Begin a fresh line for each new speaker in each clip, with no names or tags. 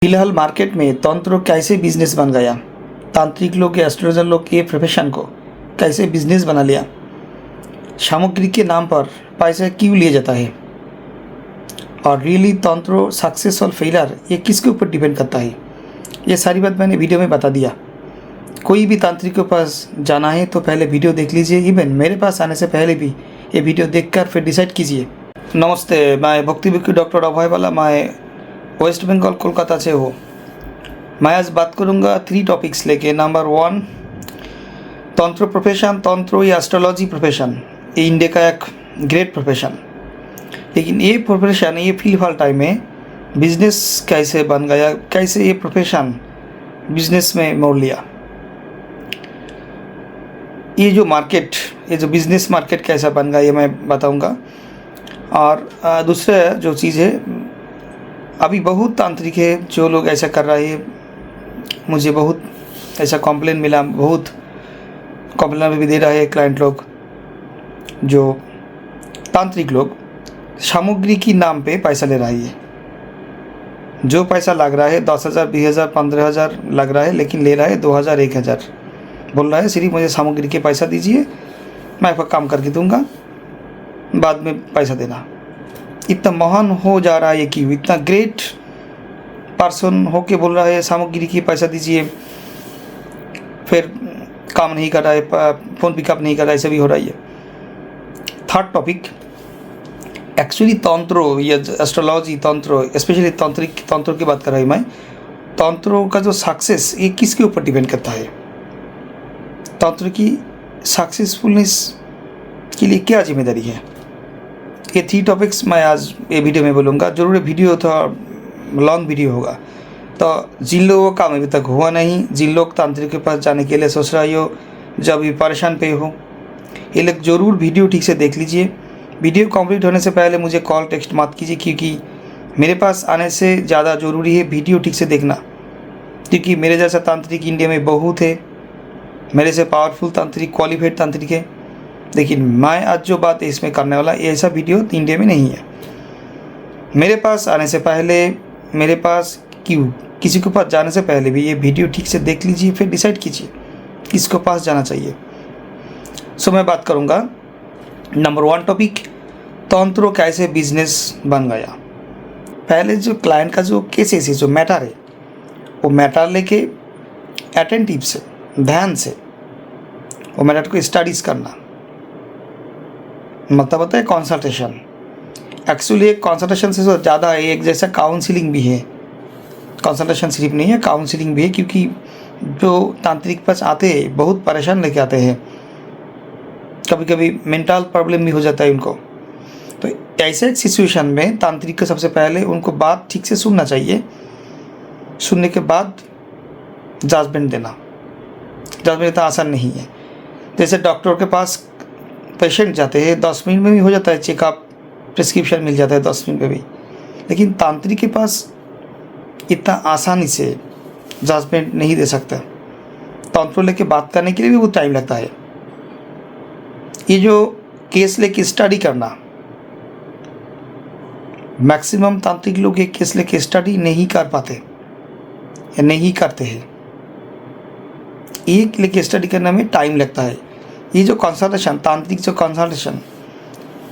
फिलहाल मार्केट में तंत्र कैसे बिजनेस बन गया। तांत्रिक लोग या एस्ट्रोलॉजर लोग ये प्रोफेशन को कैसे बिजनेस बना लिया। सामग्री के नाम पर पैसा क्यों लिया जाता है और रियली तंत्र सक्सेस और फेलियर ये किसके ऊपर डिपेंड करता है। ये सारी बात मैंने वीडियो में बता दिया। कोई भी तांत्रिक के पास जाना है तो पहले वीडियो देख लीजिए। इवन मेरे पास आने से पहले भी ये वीडियो देखकर फिर डिसाइड कीजिए। नमस्ते, मैं भक्ति विक्की डॉक्टर अभय वाला, मैं वेस्ट बंगाल कोलकाता से हूँ। मैं आज बात करूँगा 3 टॉपिक्स लेके। नंबर 1, तंत्र प्रोफेशन, तंत्र या एस्ट्रोलॉजी प्रोफेशन ये इंडिया का एक ग्रेट प्रोफेशन। लेकिन ये प्रोफेशन ये फिलहाल टाइम में बिजनेस कैसे बन गया, कैसे ये प्रोफेशन बिजनेस में मोड़ लिया। ये जो मार्केट, ये जो बिजनेस मार्केट कैसा बन गया ये मैं बताऊँगा। और दूसरा जो चीज़ है, अभी बहुत तांत्रिक है जो लोग ऐसा कर रहे हैं। मुझे बहुत ऐसा कंप्लेन मिला, बहुत कंप्लेन भी दे रहा है क्लाइंट लोग। जो तांत्रिक लोग सामग्री की नाम पे पैसा ले रहा है। जो पैसा लग रहा है 10,000, 20,000, 15,000 लग रहा है, लेकिन ले रहा है 2,000, 1,000। बोल रहा है सिर्फ मुझे सामग्री के पैसा दीजिए, मैं आपका काम करके दूंगा, बाद में पैसा देना। इतना महान हो जा रहा है कि इतना ग्रेट पर्सन हो के बोल रहा है सामग्री की पैसा दीजिए, फिर काम नहीं कर रहा है, फ़ोन पिकअप नहीं कर रहा है, ऐसा भी हो रहा है। थर्ड टॉपिक, एक्चुअली तंत्र या एस्ट्रोलॉजी, तंत्र स्पेशली तंत्र की बात कर रहा हूँ मैं। तंत्र का जो सक्सेस ये किसके ऊपर डिपेंड करता है। तंत्र की सक्सेसफुलनेस के लिए क्या जिम्मेदारी है। ये 3 टॉपिक्स मैं आज ये वीडियो में बोलूँगा। जरूर वीडियो थोड़ा लॉन्ग वीडियो होगा। तो जिन लोगों का अभी तक हुआ नहीं, जिन लोग तांत्रिक के पास जाने के लिए सोच रहे हो, जब भी परेशान पे हो, ये लोग ज़रूर वीडियो ठीक से देख लीजिए। वीडियो कंप्लीट होने से पहले मुझे कॉल टेक्स्ट मत कीजिए, क्योंकि मेरे पास आने से ज़्यादा ज़रूरी है वीडियो ठीक से देखना। क्योंकि मेरे जैसा तांत्रिक इंडिया में बहुत है, मेरे से पावरफुल तांत्रिक, क्वालिफाइड तांत्रिक है। लेकिन मैं आज जो बात इसमें करने वाला, ऐसा वीडियो इंडिया में नहीं है। मेरे पास आने से पहले, मेरे पास क्यों किसी के पास जाने से पहले भी ये वीडियो ठीक से देख लीजिए, फिर डिसाइड कीजिए किसके पास जाना चाहिए। सो मैं बात करूँगा नंबर 1 टॉपिक, तंत्र कैसे बिजनेस बन गया। पहले जो क्लाइंट का जो केसेस है, जो मैटर है, वो मैटर लेके अटेंटिव से, ध्यान से वो मैटर को स्टडीज़ करना, मतलब होता है कंसल्टेशन। एक्चुअली एक कंसल्टेशन से ज़्यादा है, एक जैसा काउंसलिंग भी है। कंसल्टेशन सिर्फ नहीं है, काउंसलिंग भी है। क्योंकि जो तांत्रिक पास आते हैं बहुत परेशान लेके आते हैं, कभी कभी मेंटल प्रॉब्लम भी हो जाता है उनको। तो ऐसे एक सिचुएशन में तांत्रिक को सबसे पहले उनको बात ठीक से सुनना चाहिए। सुनने के बाद जजमेंट देना। जजमेंट इतना आसान नहीं है। जैसे डॉक्टर के पास पेशेंट जाते हैं, 10 मिनट में भी हो जाता है चेकअप, प्रिस्क्रिप्शन मिल जाता है 10 मिनट में भी। लेकिन तांत्रिक के पास इतना आसानी से जजमेंट नहीं दे सकता। तंत्र लेके बात करने के लिए भी बहुत टाइम लगता है। ये जो केस लेके स्टडी करना, मैक्सिमम तांत्रिक लोग ये केस लेके स्टडी नहीं कर पाते या नहीं करते हैं। एक लेके स्टडी करने में टाइम लगता है। ये जो कंसल्टेशन, तांत्रिक जो कंसल्टेशन,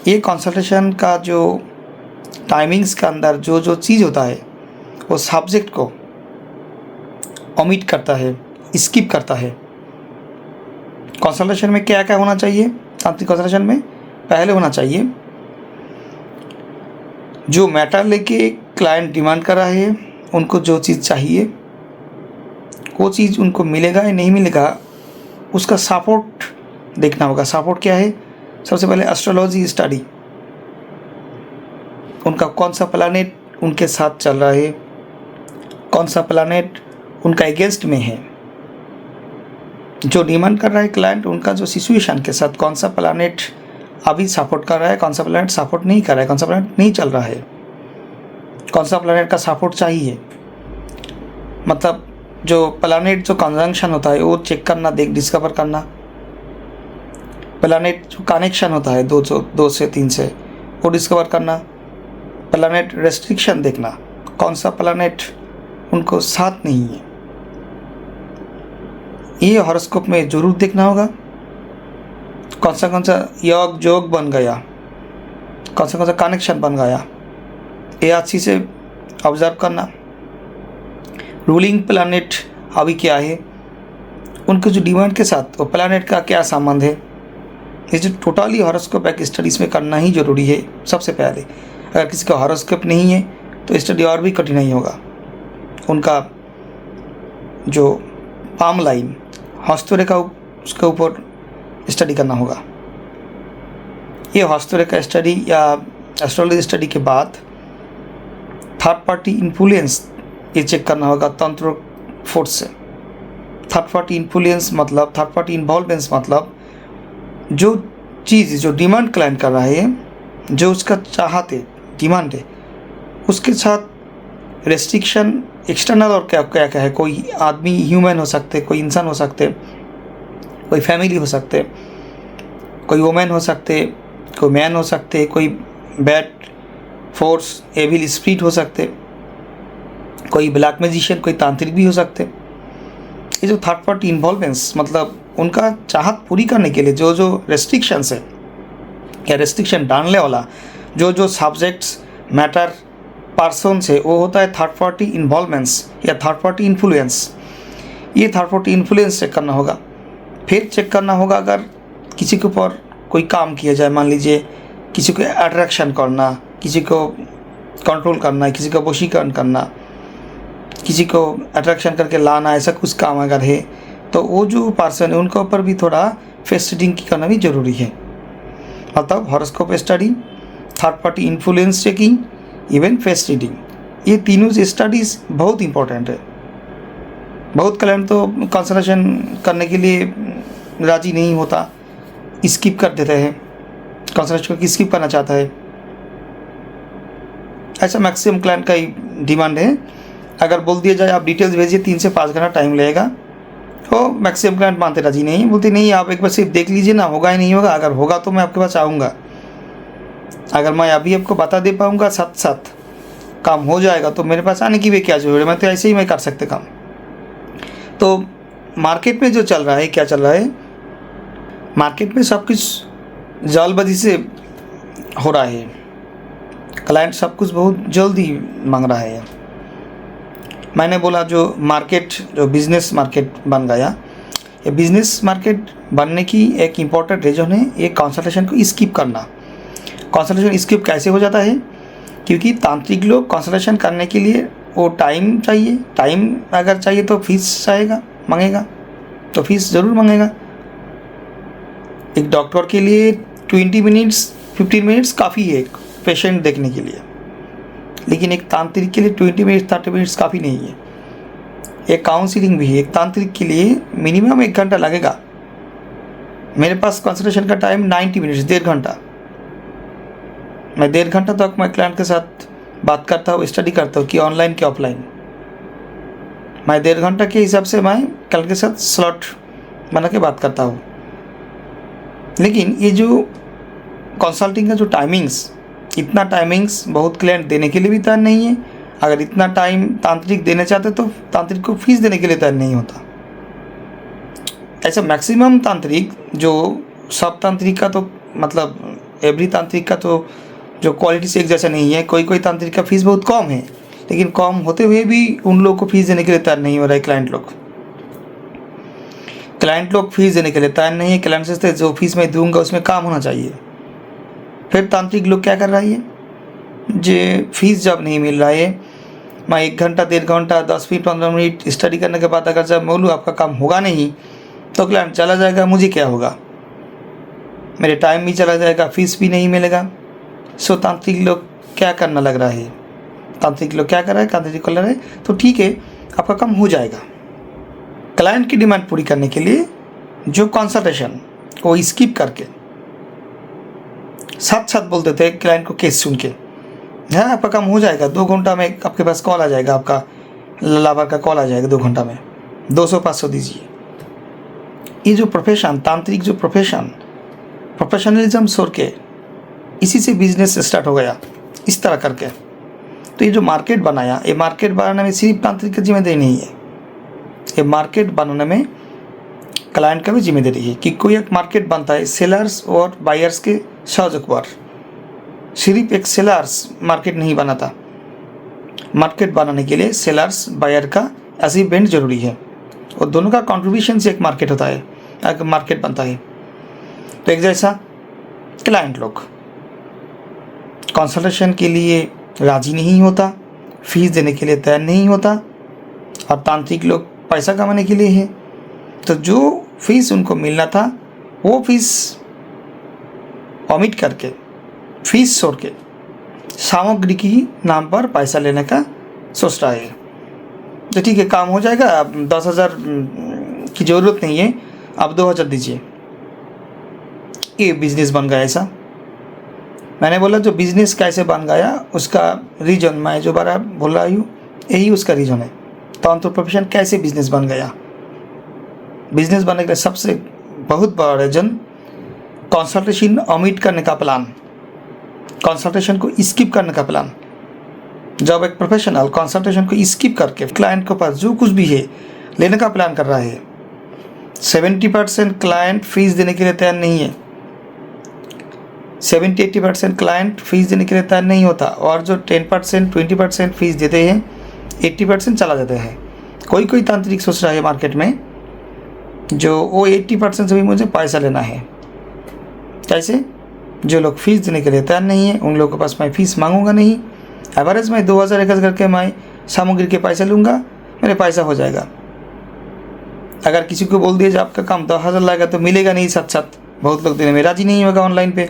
ये कंसल्टेशन का जो टाइमिंग्स के अंदर जो जो चीज़ होता है, वो सब्जेक्ट को ओमिट करता है, स्किप करता है। कंसल्टेशन में क्या क्या होना चाहिए। तांत्रिक कंसल्टेशन में पहले होना चाहिए जो मैटर लेके क्लाइंट डिमांड कर रहा है, उनको जो चीज़ चाहिए वो चीज़ उनको मिलेगा या नहीं मिलेगा, उसका सपोर्ट देखना होगा। सपोर्ट क्या है। सबसे पहले एस्ट्रोलॉजी स्टडी, उनका कौन सा प्लैनेट उनके साथ चल रहा है, कौन सा प्लैनेट उनका अगेंस्ट में है। जो डिमांड कर रहा है क्लाइंट, उनका जो सिचुएशन के साथ कौन सा प्लैनेट अभी सपोर्ट कर रहा है, कौन सा प्लैनेट सपोर्ट नहीं कर रहा है, कौन सा प्लैनेट नहीं चल रहा है, कौन सा प्लैनेट का सपोर्ट चाहिए। मतलब जो प्लैनेट जो कंजंक्शन होता है वो चेक करना, डिस्कवर करना। प्लैनेट जो कनेक्शन होता है 2 से 3 से, वो डिस्कवर करना। प्लैनेट रेस्ट्रिक्शन देखना, कौन सा प्लैनेट उनको साथ नहीं है। ये हॉरोस्कोप में ज़रूर देखना होगा कौन सा योग जोग बन गया, कौन सा कनेक्शन बन गया, ये अच्छी से ऑब्जर्व करना। रूलिंग प्लैनेट अभी क्या है, उनके जो डिमांड के साथ वो प्लैनेट का क्या संबंध है, ये जो टोटली हॉरोस्कोप एक स्टडीज़ में करना ही ज़रूरी है। सबसे पहले अगर किसी का हॉरोस्कोप नहीं है तो स्टडी और भी कठिन नहीं होगा। उनका जो पाम लाइन हस्तरेखा उसके ऊपर स्टडी करना होगा। ये हस्तरेखा स्टडी या एस्ट्रोलॉजी स्टडी के बाद थर्ड पार्टी इन्फ्लुएंस ये चेक करना होगा तंत्र फोर्स से। थर्ड पार्टी इन्फ्लुएंस मतलब थर्ड पार्टी इन्वॉल्वमेंस मतलब जो चीज़ जो डिमांड क्लाइंट कर रहा है, जो उसका चाहत है, डिमांड है, उसके साथ रेस्ट्रिक्शन एक्सटर्नल और क्या क्या क्या है। कोई आदमी ह्यूमन हो सकते, कोई इंसान हो सकते, कोई फैमिली हो सकते, कोई वुमेन हो सकते, कोई मैन हो सकते, कोई बैड फोर्स एविल स्पिरिट हो सकते, कोई ब्लैक मैजिशियन, कोई तांत्रिक भी हो सकते। ये जो थर्ड पार्टी इन्वॉल्वमेंस मतलब उनका चाहत पूरी करने के लिए जो जो रेस्ट्रिक्शंस है या रेस्ट्रिक्शन डालने वाला जो जो सब्जेक्ट्स मैटर पर्सन है वो होता है थर्ड पार्टी इन्वॉल्वमेंट्स या थर्ड पार्टी इन्फ्लुएंस। ये थर्ड पार्टी इन्फ्लुएंस चेक करना होगा। फिर चेक करना होगा अगर किसी के ऊपर कोई काम किया जाए, मान लीजिए किसी को अट्रैक्शन करना, किसी को कंट्रोल करना, किसी को वशीकरण करना, किसी को अट्रैक्शन करके लाना, ऐसा कुछ काम अगर है तो वो जो पर्सन है उनके ऊपर भी थोड़ा फेस रीडिंग की करना भी ज़रूरी है। मतलब horoscope study, third party influence checking, even face reading, ये तीनों स्टडीज़ बहुत इंपॉर्टेंट है। बहुत क्लाइंट तो कंसल्टेशन करने के लिए राज़ी नहीं होता, स्किप कर देते हैं, कंसल्टेशन को स्किप करना चाहता है। ऐसा मैक्सिमम क्लाइंट का ही डिमांड है। अगर बोल दिया जाए आप डिटेल्स भेजिए 3 से 5 घंटा टाइम लगेगा, तो मैक्सिमम क्लाइंट मानते राजी नहीं, बोलते नहीं आप एक बार सिर्फ देख लीजिए ना, होगा ही नहीं होगा, अगर होगा तो मैं आपके पास आऊँगा, अगर मैं अभी आपको बता दे पाऊँगा साथ साथ काम हो जाएगा तो मेरे पास आने की भी क्या जरूरत है, मैं तो ऐसे ही मैं कर सकते काम। तो मार्केट में जो चल रहा है, क्या चल रहा है, मार्केट में सब कुछ जल्दबाजी से हो रहा है, क्लाइंट सब कुछ बहुत जल्दी मांग रहा है। मैंने बोला जो मार्केट जो बिज़नेस मार्केट बन गया, ये बिज़नेस मार्केट बनने की एक इम्पॉर्टेंट रीज़न है ये कंसल्टेशन को स्किप करना। कंसल्टेशन स्किप कैसे हो जाता है, क्योंकि तांत्रिक लोग कंसल्टेशन करने के लिए वो टाइम चाहिए, टाइम अगर चाहिए तो फीस चाहेगा, मांगेगा, तो फीस ज़रूर मांगेगा। एक डॉक्टर के लिए 20 मिनट्स 15 मिनट्स काफ़ी है पेशेंट देखने के लिए, लेकिन एक तांत्रिक के लिए 20 मिनट्स 30 मिनट्स काफ़ी नहीं है। एक काउंसलिंग भी है, एक तांत्रिक के लिए मिनिमम 1 घंटा लगेगा। मेरे पास कंसल्टेशन का टाइम 90 मिनट्स, 1.5 घंटा। मैं 1.5 घंटा तक मैं क्लाइंट के साथ बात करता हूँ, स्टडी करता हूँ कि ऑनलाइन कि ऑफलाइन। मैं 1.5 घंटा के हिसाब से मैं क्लाइंट के साथ स्लॉट बना के बात करता हूँ। लेकिन ये जो कंसल्टिंग का जो टाइमिंग्स, इतना टाइमिंग्स बहुत क्लाइंट देने के लिए भी तैयार नहीं है। अगर इतना टाइम तांत्रिक देना चाहते तो तांत्रिक को फीस देने के लिए तैयार नहीं होता। ऐसा मैक्सिमम तांत्रिक जो सब तांत्रिक का तो मतलब एवरी तांत्रिक का तो जो क्वालिटी से एक जैसा नहीं है। कोई कोई तांत्रिक का फीस बहुत कम है, लेकिन कम होते हुए भी उन लोगों को फीस देने के लिए तैयार नहीं हो रहा है। क्लाइंट लोग फीस देने के लिए तैयार नहीं है। क्लाइंट से जो फीस मैं दूंगा उसमें काम होना चाहिए। फिर तांत्रिक लोग क्या कर रहा है, जो फीस जब नहीं मिल रहा है, मैं 1 घंटा 1.5 घंटा 10 मिनट 15 मिनट स्टडी करने के बाद अगर जब बोलूँ आपका काम होगा नहीं तो क्लाइंट चला जाएगा, मुझे क्या होगा, मेरे टाइम भी चला जाएगा, फीस भी नहीं मिलेगा। सो तांत्रिक लोग क्या करना लग रहा है, तांत्रिक लोग क्या कर रहा है, तांत्रिक को लग रहा है तो ठीक है आपका काम हो जाएगा। क्लाइंट की डिमांड पूरी करने के लिए जो कंसल्टेशन वो स्किप करके साथ साथ बोलते थे क्लाइंट को केस सुन के, हाँ आपका काम हो जाएगा, 2 घंटा में आपके पास कॉल आ जाएगा, आपका लाभार का कॉल आ जाएगा 2 घंटा में, 200-500 दीजिए। ये जो प्रोफेशन, तांत्रिक जो प्रोफेशनलिज्म छोड़ के इसी से बिजनेस स्टार्ट हो गया इस तरह करके। तो ये जो मार्केट बनाया, ये मार्केट बनाने में सिर्फ तांत्रिक की जिम्मेदारी नहीं है, ये मार्केट बनाने में क्लाइंट का भी जिम्मेदारी है। कि कोई एक मार्केट बनता है सेलर्स और बायर्स के सहयोग पर, सिर्फ एक सेलर्स मार्केट नहीं बनाता। मार्केट बनाने के लिए सेलर्स बायर का अचीवमेंट जरूरी है, और दोनों का कंट्रीब्यूशन से एक मार्केट होता है, एक मार्केट बनता है। तो एक जैसा क्लाइंट लोग कंसल्टेशन के लिए राजी नहीं होता, फीस देने के लिए तैयार नहीं होता, और तांत्रिक लोग पैसा कमाने के लिए है। तो जो फीस उनको मिलना था वो फीस ओमिट करके, फीस छोड़ के सामग्री की नाम पर पैसा लेने का सोच रहा है। तो ठीक है, काम हो जाएगा, अब 10,000 की ज़रूरत नहीं है, आप 2,000 दीजिए। ये बिजनेस बन गया ऐसा। मैंने बोला जो बिजनेस कैसे बन गया उसका रीज़न मैं जो बार बोल रहा हूँ, यही उसका रीज़न है। तंत्र प्रोफेशन कैसे बिजनेस बन गया, बिजनेस बनने के लिए सबसे बहुत बड़ा रीज़न कंसल्टेशन ओमिट करने का प्लान, कंसल्टेशन को स्किप करने का प्लान। जब एक प्रोफेशनल कंसल्टेशन को स्किप करके क्लाइंट के पास जो कुछ भी है लेने का प्लान कर रहा है, 70% क्लाइंट फीस देने के लिए तैयार नहीं है, 70-80% क्लाइंट फीस देने के लिए तैयार नहीं होता, और जो 10% 20% फीस देते हैं 80% चला जाता है। कोई कोई तांत्रिक सोच रहा है मार्केट में जो वो 80% से भी मुझे पैसा लेना है। कैसे? जो लोग फीस देने के लिए तैयार नहीं है उन लोगों के पास मैं फीस मांगूंगा नहीं, एवरेज में 2,000-1,000 करके मैं सामग्री के पैसे लूँगा, मेरे पैसा हो जाएगा। अगर किसी को बोल दिया आपका काम 10,000 लगेगा तो मिलेगा नहीं साथ साथ। बहुत लोग देने में राजी नहीं होगा, ऑनलाइन पे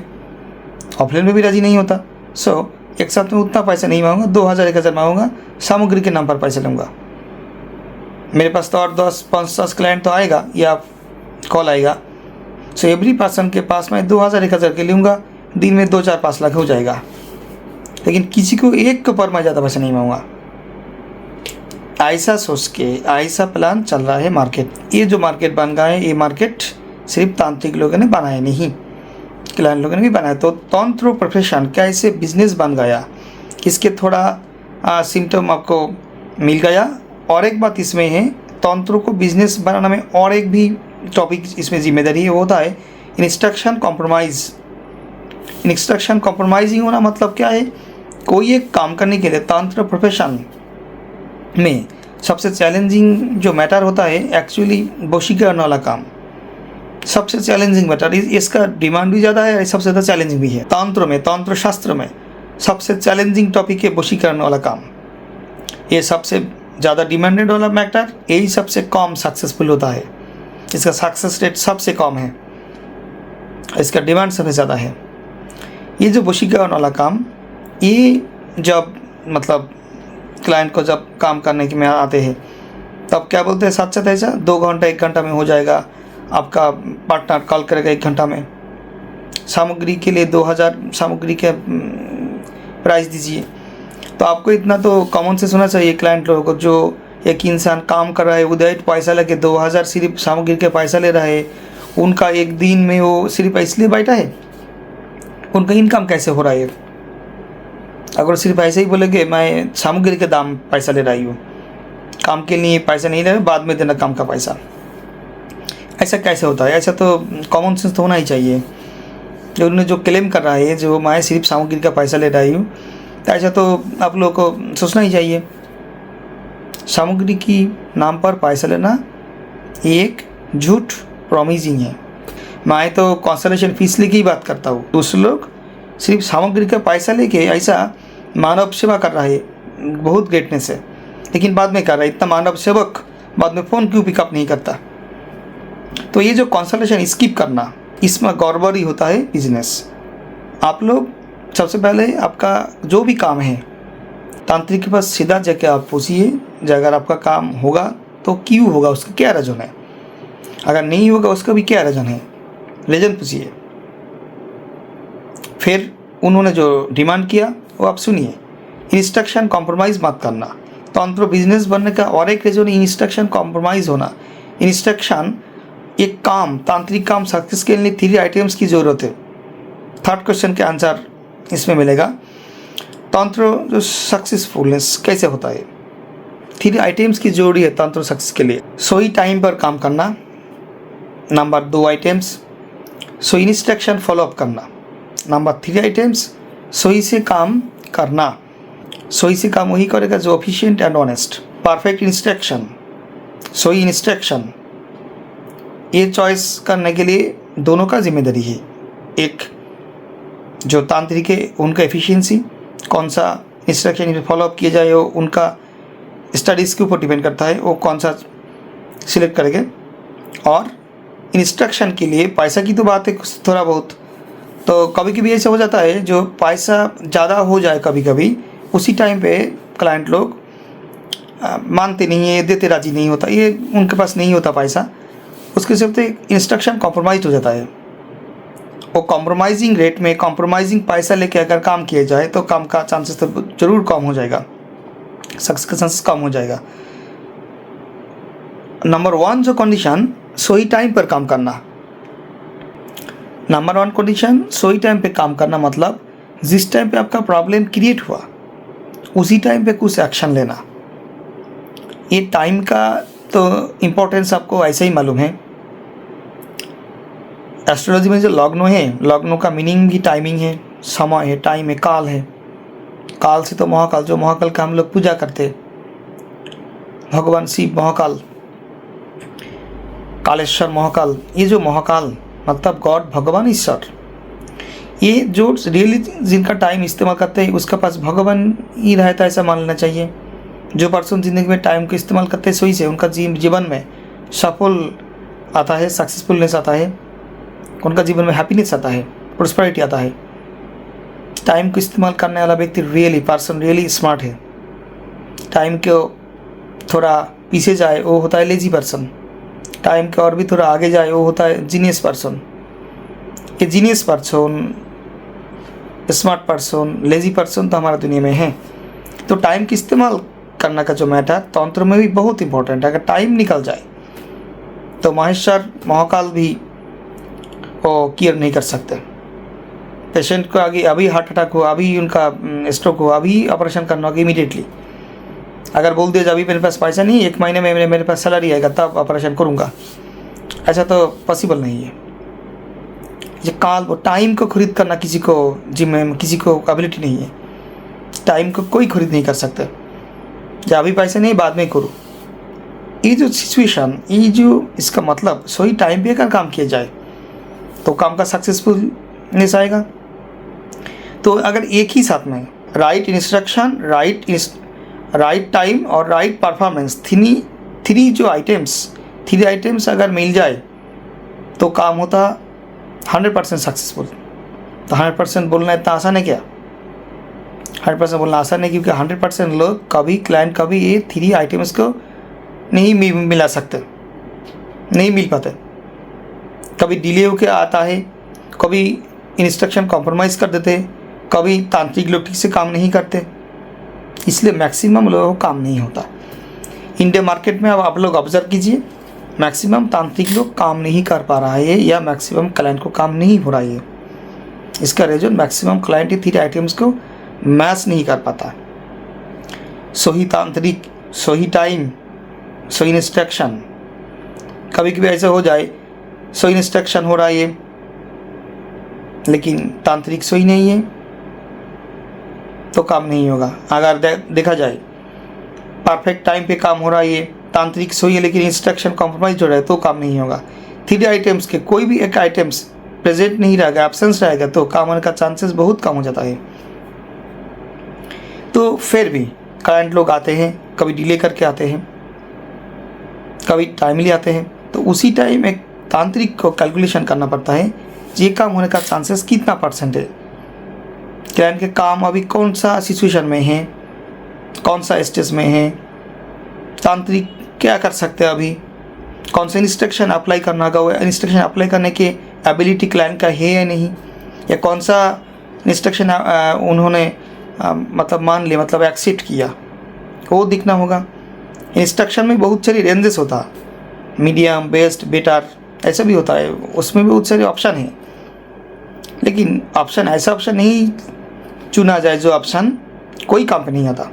ऑफलाइन में भी राजी नहीं होता। सो एक साथ में उतना पैसा नहीं मांगूंगा, 2,000-1,000 मांगूंगा, सामग्री के नाम पर पैसा लूँगा। मेरे पास तो और 10-5 क्लाइंट तो आएगा या कॉल आएगा। सो एवरी पर्सन के पास मैं 2,000-1,000 के लूँगा, दिन में 2-4-5 लाख हो जाएगा। लेकिन किसी को एक के ऊपर मैं ज़्यादा पैसा नहीं मांगूंगा। ऐसा सोच के ऐसा प्लान चल रहा है मार्केट। ये जो मार्केट बन गया है, ये मार्केट सिर्फ तांत्रिक लोगों ने बनाया नहीं, क्लाइंट लोगों ने भी बनाया। तो तंत्र प्रोफेशन कैसे बिजनेस बन गया, इसके थोड़ा सिम्टम आपको मिल गया। और एक बात इसमें है, तंत्र को बिजनेस बनाने में और एक भी टॉपिक इसमें जिम्मेदारी है, वो होता है इंस्ट्रक्शन कॉम्प्रोमाइज़। इंस्ट्रक्शन कॉम्प्रोमाइजिंग होना मतलब क्या है? कोई एक काम करने के लिए तंत्र प्रोफेशन में सबसे चैलेंजिंग जो मैटर होता है एक्चुअली वशीकरण वाला काम सबसे चैलेंजिंग मैटर। इसका डिमांड भी ज़्यादा है, सबसे ज़्यादा चैलेंजिंग भी है। तंत्र में, तंत्र शास्त्र में सबसे चैलेंजिंग टॉपिक है वशीकरण वाला काम। ये सबसे ज़्यादा डिमांडेड वाला मैटर, यही सबसे कम सक्सेसफुल होता है। इसका सक्सेस रेट सबसे कम है, इसका डिमांड सबसे ज़्यादा है। ये जो वशीकरण वाला काम, ये जब मतलब क्लाइंट को जब काम करने के में आते हैं तब क्या बोलते हैं, साथ साथ ऐसा 2 घंटा 1 घंटा में हो जाएगा, आपका पार्टनर कॉल करेगा 1 घंटा में, सामग्री के लिए 2,000 सामग्री के प्राइस दीजिए। तो आपको इतना तो कॉमन सेंस होना चाहिए क्लाइंट लोगों को। जो एक इंसान काम कर रहा है उधर पैसा लेके 2,000 सिर्फ सामग्री के पैसा ले रहा है, उनका एक दिन में वो सिर्फ इसलिए बैठा है, उनका इनकम कैसे हो रहा है? अगर सिर्फ ऐसे ही बोलेंगे मैं सामग्री के दाम पैसा ले रही हूँ, काम के लिए पैसा नहीं ले रहा, बाद में देना काम का पैसा, ऐसा कैसे होता है? ऐसा तो कॉमन सेंस तो होना ही चाहिए। जो उन्होंने जो क्लेम कर रहा है जो मैं सिर्फ सामग्री का पैसा ले रही हूँ, तो ऐसा तो आप लोगों को सोचना ही चाहिए। सामग्री की नाम पर पैसा लेना एक झूठ प्रॉमिसिंग है। मैं तो कंसल्टेशन फीस लेके ही बात करता हूँ, दूसरे लोग सिर्फ सामग्री का पैसा लेके ऐसा मानव सेवा कर रहा है, बहुत ग्रेटनेस है, लेकिन बाद में कर रहा है। इतना मानव सेवक बाद में फ़ोन क्यों पिकअप नहीं करता? तो ये जो कंसल्टेशन स्किप करना, इसमें गड़बड़ी होता है बिजनेस। आप लोग सबसे पहले आपका जो भी काम है तांत्रिक के पास सीधा जाके आप पूछिए, अगर आपका काम होगा तो क्यों होगा, उसका क्या रीज़न है, अगर नहीं होगा उसका भी क्या रीज़न है, रीज़न पूछिए। फिर उन्होंने जो डिमांड किया वो आप सुनिए। इंस्ट्रक्शन कॉम्प्रोमाइज़ मत करना। तंत्र बिजनेस बनने का और एक रीज़न इंस्ट्रक्शन कॉम्प्रोमाइज़ होना। इंस्ट्रक्शन एक काम, तांत्रिक काम सक्सेस के लिए 3 आइटम्स की ज़रूरत है। 3rd क्वेश्चन के आंसर इसमें मिलेगा। तंत्र जो सक्सेसफुलनेस कैसे होता है, 3 आइटम्स की जोड़ी है तंत्र सक्सेस के लिए। सही टाइम पर काम करना, नंबर 2 आइटम्स सही इंस्ट्रक्शन फॉलोअप करना, नंबर 3 आइटम्स सही से काम करना। सही से काम वही करेगा जो efficient and honest. Perfect instruction, सही इंस्ट्रक्शन, ये चॉइस करने के लिए दोनों का जिम्मेदारी है। एक जो तांत्रिक है उनका एफिशिएंसी, कौन सा इंस्ट्रक्शन फॉलोअप किया जाए वो उनका स्टडीज़ के ऊपर डिपेंड करता है, वो कौन सा सिलेक्ट करेंगे। और इंस्ट्रक्शन के लिए पैसा की तो बात है कुछ थोड़ा बहुत, तो कभी कभी ऐसा हो जाता है जो पैसा ज़्यादा हो जाए कभी कभी, उसी टाइम पे क्लाइंट लोग मानते नहीं है, देते राजी नहीं होता, ये उनके पास नहीं होता पैसा, उसके चलते इंस्ट्रक्शन कॉम्प्रोमाइज़ हो जाता है। वो कॉम्प्रोमाइजिंग रेट में कॉम्प्रोमाइजिंग पैसा लेके अगर काम किया जाए तो काम का चांसेस तो ज़रूर कम हो जाएगा, सक्सेस का चांसेस कम हो जाएगा। नंबर 1 जो कंडीशन, सही टाइम पर काम करना। नंबर 1 कंडीशन सही टाइम पे काम करना, मतलब जिस टाइम पे आपका प्रॉब्लम क्रिएट हुआ उसी टाइम पे कुछ एक्शन लेना। ये टाइम का तो इम्पोर्टेंस आपको ऐसे ही मालूम है। एस्ट्रोलॉजी में जो लग्न है, लग्नों का मीनिंग भी टाइमिंग है, समय है, टाइम है, काल है। काल से तो महाकाल, जो महाकाल का हम लोग पूजा करते, भगवान शिव महाकाल, कालेश्वर महाकाल, ये जो महाकाल मतलब गॉड, भगवान ईश्वर, ये जो रियली जिनका टाइम इस्तेमाल करते हैं उसका पास भगवान ही रहता है, ऐसा मान लेना चाहिए। जो पर्सन ज़िंदगी में टाइम को इस्तेमाल करते हैं सही से, उनका जीवन में सफल आता है, सक्सेसफुलनेस आता है, उनका जीवन में हैप्पीनेस आता है, प्रोस्पेरिटी आता है। टाइम को इस्तेमाल करने वाला व्यक्ति रियली स्मार्ट है। टाइम को थोड़ा पीछे जाए वो होता है लेजी पर्सन, टाइम के और भी थोड़ा आगे जाए वो होता है जीनियस पर्सन। ये genius person, smart person, lazy person तो हमारा दुनिया में है। तो टाइम की इस्तेमाल करने का जो मैटर तंत्र में भी बहुत इंपॉर्टेंट है। अगर टाइम निकल जाए तो महेश्वर महाकाल भी वो केयर नहीं कर सकते। पेशेंट को आगे अभी हार्ट अटैक हुआ, अभी उनका स्ट्रोक हुआ, अभी ऑपरेशन करना होगा इमीडिएटली। अगर बोल दिया अभी मेरे पास पैसा नहीं, 1 महीने में मेरे पास सैलरी आएगा तब ऑपरेशन करूँगा, ऐसा तो पॉसिबल नहीं है। ये काल, वो टाइम को खरीद करना किसी को जिम में किसी को एबिलिटी नहीं है। टाइम को कोई खरीद नहीं कर सकते, या अभी पैसे नहीं बाद में करो। ये जो सिचुएशन, ये जो इसका मतलब सही टाइम पे अगर काम किया जाए तो काम का सक्सेसफुलनेस आएगा। तो अगर एक ही साथ में राइट इंस्ट्रक्शन, राइट टाइम और राइट परफॉर्मेंस, थ्री जो आइटम्स अगर मिल जाए तो काम होता 100% सक्सेसफुल। तो 100% बोलना इतना आसान है क्या? 100% बोलना आसान है, क्योंकि 100% लोग क्लाइंट कभी ये 3 आइटम्स को नहीं मिला सकते, नहीं मिल पाते। कभी डिले होके आता है, कभी इंस्ट्रक्शन कॉम्प्रोमाइज़ कर देते, कभी तांत्रिक लोग ठीक से काम नहीं करते, इसलिए मैक्सिमम लोगों को काम नहीं होता। इंडिया मार्केट में अब आप लोग ऑब्जर्व कीजिए, मैक्सिमम तांत्रिक लोग काम नहीं कर पा रहा है, या मैक्सिमम क्लाइंट को काम नहीं हो रहा है। इसका रीज़न मैक्सिमम क्लाइंट ये 3 आइटम्स को मैच नहीं कर पाता। सही तांत्रिक, सही टाइम, सही इंस्ट्रक्शन। कभी कभी ऐसा हो जाए सही इंस्ट्रक्शन हो रहा है लेकिन तांत्रिक सही नहीं है तो काम नहीं होगा। अगर देखा जाए परफेक्ट टाइम पे काम हो रहा है, तांत्रिक सही है लेकिन इंस्ट्रक्शन कॉम्प्रोमाइज हो रहा है तो काम नहीं होगा। 3 आइटम्स के कोई भी एक आइटम्स प्रेजेंट नहीं रहेगा, एब्सेंस रहेगा, तो काम होने का चांसेस बहुत कम हो जाता है। तो फिर भी क्लाइंट लोग आते हैं, कभी डिले करके आते हैं, कभी टाइमली आते हैं, तो उसी टाइम एक तांत्रिक को कैलकुलेशन करना पड़ता है ये काम होने का चांसेस कितना % है। क्लाइंट के काम अभी कौन सा सिचुएशन में है, कौन सा स्टेज में है, तांत्रिक क्या कर सकते हैं, अभी कौन सा इंस्ट्रक्शन अप्लाई करना होगा, वो इंस्ट्रक्शन अप्लाई करने की एबिलिटी क्लाइंट का है या नहीं, या कौन सा इंस्ट्रक्शन उन्होंने मतलब मान लिया, मतलब एक्सेप्ट किया, वो दिखना होगा। इंस्ट्रक्शन में बहुत सारी रेंजेस होता है, मीडियम, बेस्ट, बेटर, ऐसा भी होता है, उसमें भी बहुत सारे ऑप्शन हैं। लेकिन ऑप्शन ऐसा ऑप्शन नहीं चुना जाए जो ऑप्शन कोई काम पे नहीं आता।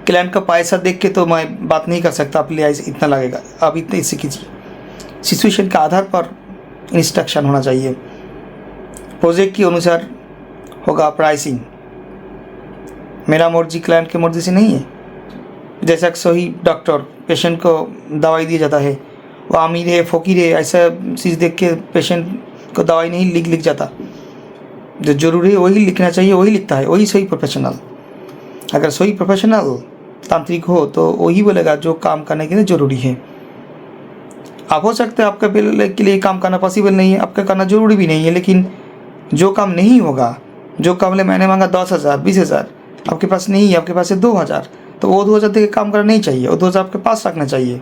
क्लाइंट का पैसा देख के तो मैं बात नहीं कर सकता आप ले इतना लगेगा, आप इतने इससे कीजिए। सिचुएशन के आधार पर इंस्ट्रक्शन होना चाहिए, प्रोजेक्ट के अनुसार होगा प्राइसिंग। मेरा मर्जी क्लाइंट की मर्जी से नहीं है। जैसा कि सही डॉक्टर पेशेंट को दवाई दिया जाता है, वो अमीर है फ़कीर है ऐसा चीज़ देख के पेशेंट को दवाई नहीं लिख जाता। जो जरूरी है वही लिखना चाहिए, वही लिखता है, वही सही प्रोफेशनल। अगर सही प्रोफेशनल तांत्रिक हो तो वही बोलेगा जो काम करने के लिए ज़रूरी है। आप हो सकते हैं आपका बिल के लिए काम करना पॉसिबल नहीं है, आपका करना ज़रूरी भी नहीं है, लेकिन जो काम नहीं होगा, जो काम ले मैंने मांगा 10,000 20,000 आपके पास नहीं है, आपके पास है 2,000, तो वो 2,000 देके काम करना नहीं चाहिए, वो 2,000 आपके पास रखना चाहिए,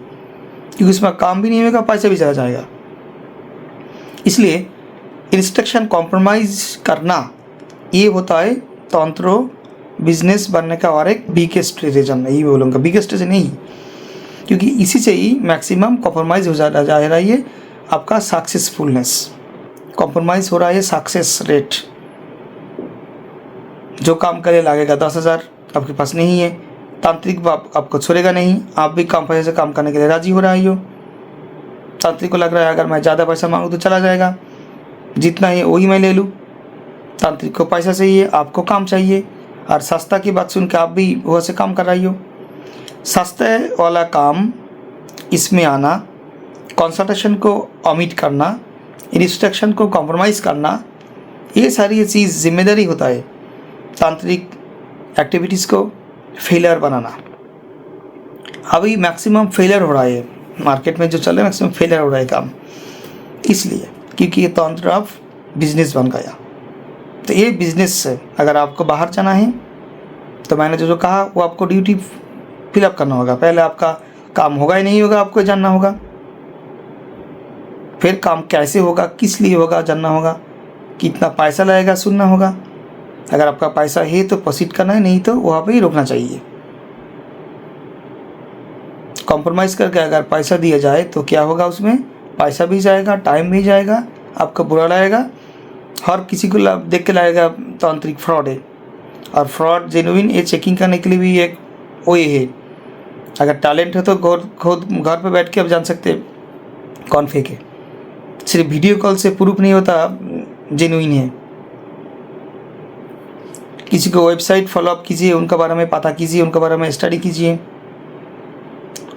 क्योंकि उसमें काम भी नहीं होगा, पैसा भी चला जाएगा। इसलिए इंस्ट्रक्शन कॉम्प्रोमाइज़ करना ये होता है तंत्र बिजनेस बनने का और एक बिगेस्ट रीज़न, यही बोलूँगा, बिगेस्ट रीज़न नहीं, क्योंकि इसी से ही मैक्सिमम कॉम्प्रोमाइज़ हो जा रहा है ये आपका सक्सेसफुलनेस। कॉम्प्रोमाइज़ हो रहा है सक्सेस रेट। जो काम करे लगेगा 10,000, आपके पास नहीं है, तांत्रिक आपको छोड़ेगा नहीं, आप भी कम पैसे से काम करने के लिए राजी हो रहा हो। तांत्रिक को लग रहा है अगर मैं ज़्यादा पैसा मांगूँ तो चला जाएगा, जितना है वही मैं ले लूँ। तांत्रिक को पैसा चाहिए, आपको काम चाहिए, और सस्ता की बात सुन के आप भी वह से काम कर रही हो। सस्ते वाला काम इसमें आना, कंसल्टेशन को ओमिट करना, इंस्ट्रक्शन को कॉम्प्रोमाइज़ करना, ये सारी ये चीज़ जिम्मेदारी होता है तांत्रिक एक्टिविटीज़ को फेलियर बनाना। अभी मैक्सिमम फेलियर हो रहा है मार्केट में, जो चल रहा है मैक्सिमम फेलियर हो रहा है काम, इसलिए क्योंकि ये तंत्र ऑफ बिजनेस बन गया। तो ये बिजनेस से अगर आपको बाहर जाना है तो मैंने जो कहा वो आपको ड्यूटी फिलअप करना होगा। पहले आपका काम होगा ही नहीं होगा, आपको जानना होगा, फिर काम कैसे होगा, किस लिए होगा जानना होगा, कितना पैसा लगेगा सुनना होगा। अगर आपका पैसा है तो प्रोसीड करना है, नहीं तो वहाँ पे ही रोकना चाहिए। कॉम्प्रोमाइज़ करके अगर पैसा दिया जाए तो क्या होगा, उसमें पैसा भी जाएगा, टाइम भी जाएगा, आपको बुरा लगेगा, हर किसी को देख के लगेगा तांत्रिक फ्रॉड है। और फ्रॉड जेन्युइन ये चेकिंग करने के लिए भी एक वो ये है, अगर टैलेंट है तो खुद घर पे बैठ के आप जान सकते हैं कौन फेक है। सिर्फ वीडियो कॉल से प्रूफ नहीं होता जेन्युइन है। किसी को वेबसाइट फॉलोअप कीजिए, उनके बारे में पता कीजिए, उनके बारे में स्टडी कीजिए,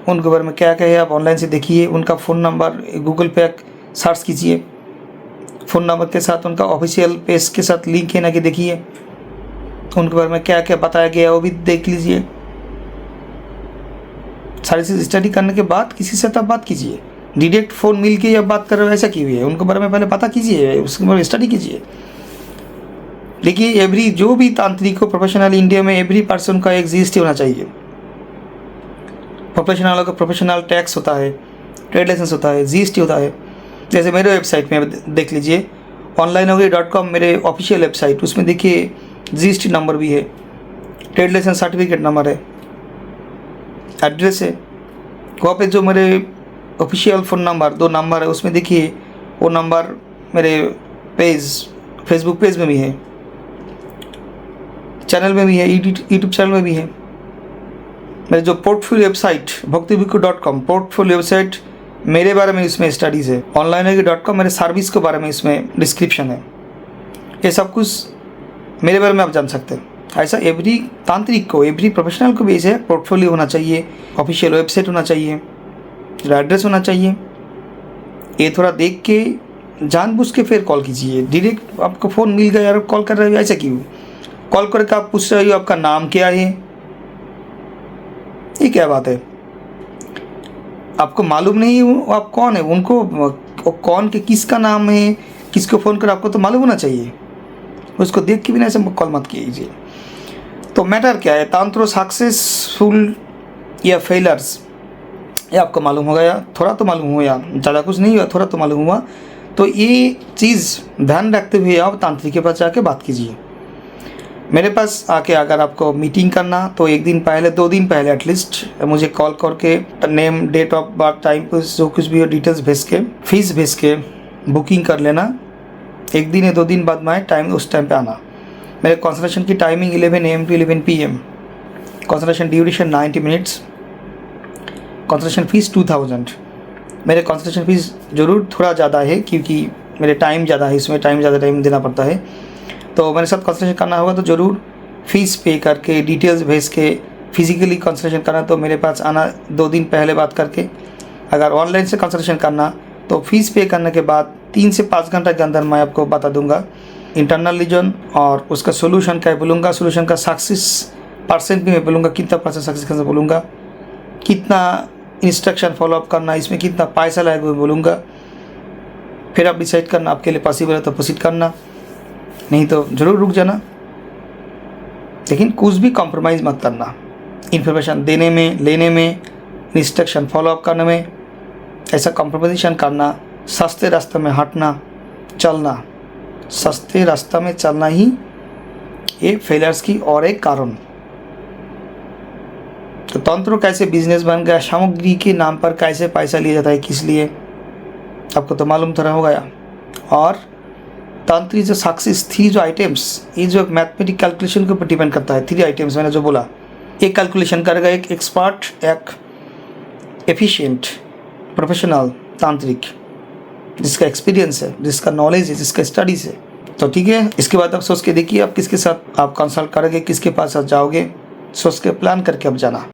उनके बारे में क्या क्या है आप ऑनलाइन से देखिए, उनका फ़ोन नंबर गूगल पे सर्च कीजिए, फ़ोन नंबर के साथ उनका ऑफिशियल पेज के साथ लिंक है ना कि देखिए, उनके बारे में क्या क्या बताया गया वो भी देख लीजिए। सारी चीज़ स्टडी करने के बाद किसी से तब बात कीजिए। डायरेक्ट फ़ोन मिल के जब बात कर रहे हो ऐसा क्यों है, उनके बारे में पहले पता कीजिए, उसके बारे में स्टडी कीजिए। देखिए एवरी जो भी तांत्रिक को प्रोफेशनल इंडिया में एवरी पर्सन का एक जीएसटी होना चाहिए। प्रोफेशनल का प्रोफेशनल टैक्स होता है, ट्रेड लाइसेंस होता है, जीएसटी होता है। जैसे मेरे वेबसाइट में देख लीजिए onlinenaukri.com मेरे ऑफिशियल वेबसाइट, उसमें देखिए जीएसटी नंबर भी है, ट्रेड लाइसेंस सर्टिफिकेट नंबर है, एड्रेस है। वहाँ पे जो मेरे ऑफिशियल फ़ोन नंबर 2 नंबर है, उसमें देखिए वो नंबर मेरे पेज फेसबुक पेज में भी है, चैनल में भी है, यूट्यूब चैनल में भी है। मेरे जो portfolio website bhaktibiku.com portfolio website मेरे बारे में इसमें स्टडीज़ है। onlinenaukri.com मेरे सर्विस के बारे में इसमें डिस्क्रिप्शन है। ये सब कुछ मेरे बारे में आप जान सकते हैं। ऐसा एवरी तांत्रिक को, एवरी प्रोफेशनल को भी ऐसे पोर्टफोलियो होना चाहिए, ऑफिशियल वेबसाइट होना चाहिए, एड्रेस होना चाहिए। ये थोड़ा देख के जानबूझ के फिर कॉल कीजिए। डायरेक्ट आपको फ़ोन मिल गया और कॉल कर रहे हो, ऐसा क्यों? कॉल करके आप पूछ रहे हो आपका नाम क्या है, ये क्या बात है? आपको मालूम नहीं आप कौन है, उनको कौन के किसका नाम है, किसको फ़ोन कर आपको तो मालूम होना चाहिए। उसको देख के भी ना ऐसे कॉल मत कीजिए। तो मैटर क्या है, तांत्रो सक्सेसफुल या फेलर्स, ये आपको मालूम हो गया, थोड़ा तो मालूम हुआ, ज़्यादा कुछ नहीं हुआ, थोड़ा तो मालूम हुआ। तो ये चीज़ ध्यान रखते हुए आप तांत्रिक के पास जाके बात कीजिए। मेरे पास आके अगर आपको मीटिंग करना तो 1 दिन पहले, 2 दिन पहले एटलीस्ट मुझे कॉल करके name, date of birth, time, जो कुछ भी हो डिटेल्स भेज के, फीस भेज के बुकिंग कर लेना। 1 दिन या 2 दिन बाद में टाइम, उस टाइम पे आना। मेरे कंसल्टेशन की timing 11 AM to 11 PM, consultation duration 90 minutes, consultation fees 2000। मेरे कंसल्टेशन फ़ीस ज़रूर थोड़ा ज़्यादा है क्योंकि मेरे टाइम ज़्यादा है, इसमें ज़्यादा टाइम देना पड़ता है। तो मेरे साथ कंसल्टेशन करना होगा तो ज़रूर फ़ीस पे करके, डिटेल्स भेज के, फिज़िकली कंसल्टेशन करना तो मेरे पास आना 2 दिन पहले बात करके। अगर ऑनलाइन से कंसल्टेशन करना तो फ़ीस पे करने के बाद 3 से 5 घंटे के अंदर मैं आपको बता दूंगा इंटरनल रीजन और उसका सोल्यूशन क्या बोलूँगा, सोल्यूशन का सक्सेस परसेंट भी मैं बोलूँगा, कितना परसेंट सक्सेस कैसे बोलूँगा, कितना इंस्ट्रक्शन फॉलोअप करना, इसमें कितना पैसा लगेगा बोलूँगा। फिर आप डिसाइड करना आपके लिए पॉसिबल है तो प्रोसीड करना, नहीं तो ज़रूर रुक जाना। लेकिन कुछ भी कॉम्प्रोमाइज़ मत करना, इन्फॉर्मेशन देने में, लेने में, इंस्ट्रक्शन फॉलोअप करने में। ऐसा कॉम्प्रोमाइजेशन करना, सस्ते रास्ते में हटना, चलना, सस्ते रास्ते में चलना ही ये फेलियर्स की और एक कारण। तो तंत्र कैसे बिजनेस बन गया, सामग्री के नाम पर कैसे पैसा लिया जाता है, किस लिए, आपको तो मालूम तो होगा। और तंत्र जो सक्सेस 3 जो आइटम्स, ये जो मैथमेटिक कैलकुलेशन के ऊपर डिपेंड करता है। 3 आइटम्स मैंने जो बोला, एक कैलकुलेशन करेगा एक एक्सपर्ट, एक एफिशिएंट प्रोफेशनल तांत्रिक जिसका एक्सपीरियंस है, जिसका नॉलेज है, जिसका स्टडीज़ है। तो ठीक है, इसके बाद आप सोच के देखिए आप किसके साथ आप कंसल्ट करोगे, किसके पास आप जाओगे, सोच के प्लान करके आप जाना।